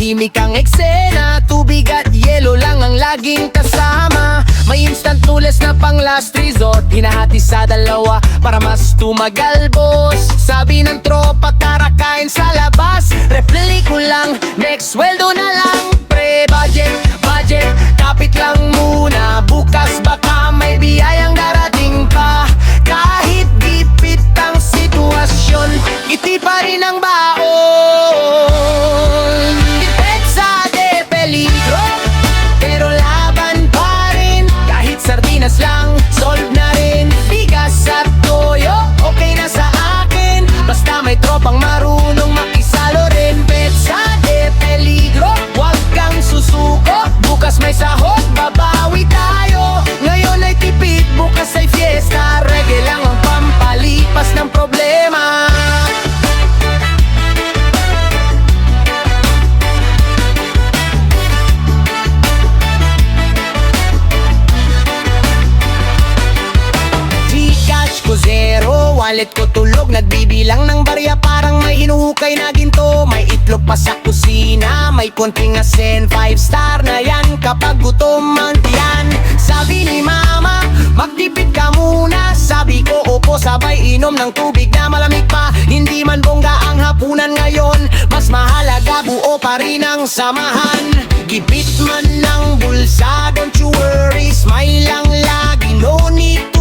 tahimik ang eksena, tubig at yelo lang ang laging kasama. May instant noodles na pang last resort, hinahati sa dalawa para mas tumagal boss. Sabi ng tropa tara kain sa labas, repli ko lang, next sweldo na lang. Pre-budget, budget, kapit lang muna, bukas baka may biyayang darating pa. Kahit gipit ang sitwasyon, ngiti pa rin ang baon. Depensa de peligro, pero laban pa rin. Kahit sardinas lang, solve na rin. Bigas at toyo, okay na sa akin, basta may tropang marunong makisalo rin. Depensa de peligro, huwag kang susuko, bukas may sahod, babawi tayo. Ngayon ay tipid, bukas ay fiesta, reggae lang ang pampalipas ng problema. Gcash ko zero, wallet ko tulog, nagbibilang ng barya parang may hinuhukay na ginto. May itlog pa sa kusina, may konting asin, 5-star na yan kapag gutom ang tiyan. Sabi ni mama, magtipid ka muna, sabi ko opo, sabay inom ng tubig na malamig pa. Hindi man bongga ang hapunan ngayon, mas mahalaga buo pa rin ang samahan. Gipit man ng bulsa, don't you worry, smile lang lagi, no need to